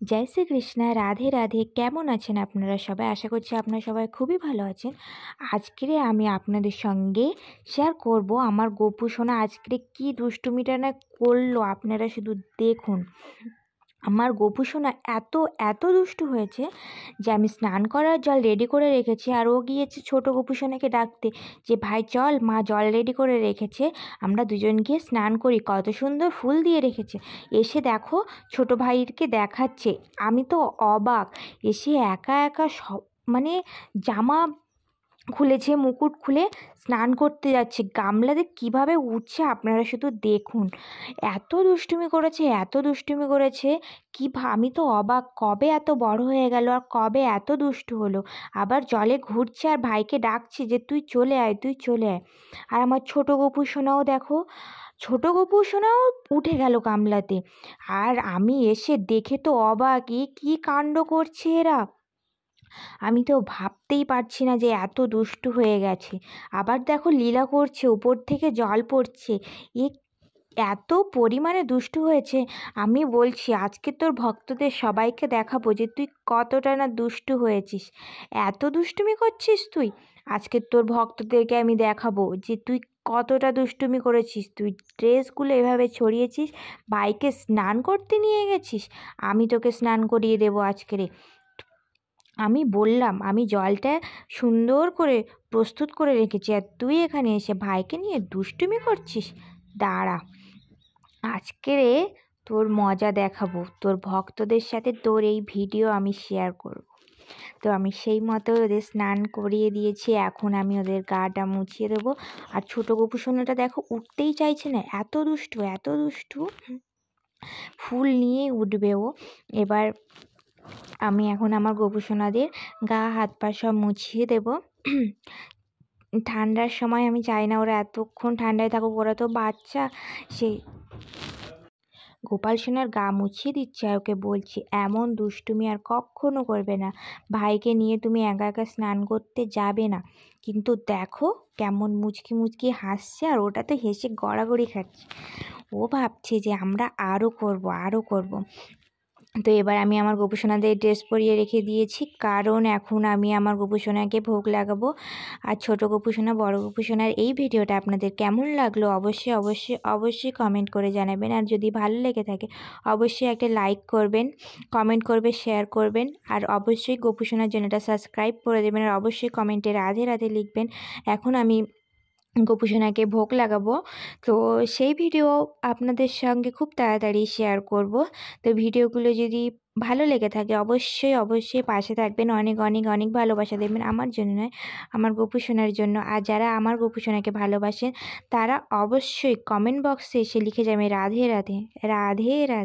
জয় শ্রীকৃষ্ণ, রাধে রাধে। কেমন আছেন আপনারা সবাই? আশা করছি আপনারা সবাই খুবই ভালো আছেন। আজকে আমি আপনাদের সঙ্গে শেয়ার করব আমার গোপু সোনা আজকে কী দুষ্টুমিটা না করলো। আপনারা শুধু দেখুন। আমার গোপু সোনা এত এত দুষ্টু হয়েছে যে আমি স্নান করার জল রেডি করে রেখেছি, আর ও গিয়েছে ছোটো গোপু সোনাকে ডাকতে যে ভাই চল, মা জল রেডি করে রেখেছে, আমরা দুজন গিয়ে স্নান করি। কত সুন্দর ফুল দিয়ে রেখেছে। এসে দেখো ছোটো ভাইকে দেখাচ্ছে। আমি তো অবাক। এসে একা একা সব জামা খুলেছে, মুকুট খুলে স্নান করতে যাচ্ছে। গামলাতে কিভাবে উঠছে আপনারা শুধু দেখুন। এত দুষ্টুমি করেছে, এত দুষ্টুমি করেছে আমি তো অবাক। কবে এত বড় হয়ে গেল আর কবে এত দুষ্টু হলো। আবার জলে ঘুরছে আর ভাইকে ডাকছে যে তুই চলে আয়, তুই চলে আয়। আর আমার ছোটো গোপু সোনাও দেখো, ছোটো গোপু সোনাও উঠে গেল গামলাতে। আর আমি এসে দেখে তো অবাক, কী কাণ্ড করছে এরা। আমি তো ভাবতেই পারছি না যে এত দুষ্টু হয়ে গেছে। আবার দেখো লীলা করছে, উপর থেকে জল পড়ছে। এ এত পরিমাণে দুষ্টু হয়েছে। আমি বলছি আজকে তোর ভক্তদের সবাইকে দেখাবো যে তুই কতটা না দুষ্টু হয়েছিস। এত দুষ্টুমি করছিস তুই। আজকে তোর ভক্তদেরকে আমি দেখাবো যে তুই কতটা দুষ্টুমি করেছিস। তুই ড্রেসগুলো এভাবে ছড়িয়েছিস, ভাইকে স্নান করতে নিয়ে গেছিস। আমি তোকে স্নান করিয়ে দেবো আজকে রে। আমি বললাম আমি জলটা সুন্দর করে প্রস্তুত করে রেখেছি, আর তুই এখানে এসে ভাইকে নিয়ে দুষ্টুমি করছিস। দাঁড়া, আজকে তোর মজা দেখাবো। তোর ভক্তদের সাথে তোর এই ভিডিও আমি শেয়ার করব। তো আমি সেই মতো ওদের স্নান করিয়ে দিয়েছি। এখন আমি ওদের গাটা মুছিয়ে দেবো। আর ছোটো গোপু সোনাটা দেখো উঠতেই চাইছে না, এত দুষ্টু এত দুষ্টু। ফুল নিয়েই উঠবে ও। এবার আমি এখন আমার গোপু সোনাদের গা হাত পা সব মুছিয়ে দেব। ঠান্ডার সময় আমি চাই না ওরা এতক্ষণ ঠান্ডায় থাকুক, ওরা তো বাচ্চা। সেই গোপাল সোনার গা মুছিয়ে দিচ্ছে, আর ওকে বলছি এমন দুষ্টুমি আর কখনো করবে না। ভাইকে নিয়ে তুমি একা একা স্নান করতে যাবে না। কিন্তু দেখো কেমন মুচকি মুচকি হাসছে, আর ওটা তো হেসে গড়াগড়ি খাচ্ছে। ও ভাবছে যে আমরা আরও করব আরও করব। তো এবার আমি আমার গোপু সোনাদের ড্রেস পরিয়ে রেখে দিয়েছি, কারণ এখন আমি আমার গোপু সোনাকে ভোগ লাগাবো। আর ছোটো গোপু সোনা বড় গোপু সোনার এই ভিডিওটা আপনাদের কেমন লাগলো অবশ্যই অবশ্যই অবশ্যই কমেন্ট করে জানাবেন। আর যদি ভালো লেগে থাকে অবশ্যই একটা লাইক করবেন, কমেন্ট করবে, শেয়ার করবেন। আর অবশ্যই গোপু সোনার জন্য এটা সাবস্ক্রাইব করে দেবেন। আর অবশ্যই কমেন্টে রাধে রাধে লিখবেন। এখন আমি গোপু সোনাকে ভোগ লাগাবো, তো সেই ভিডিও আপনাদের সঙ্গে খুব তাড়াতাড়ি শেয়ার করব। তো ভিডিওগুলো যদি ভালো লেগে থাকে অবশ্যই অবশ্যই পাশে থাকবেন। অনেক অনেক অনেক ভালোবাসা দেবেন আমার জন্য নয়, আমার গোপু সোনার জন্য। আর যারা আমার গোপু সোনাকে ভালোবাসেন তারা অবশ্যই কমেন্ট বক্সে এসে লিখে যাবে রাধে রাধে, রাধে রাধে।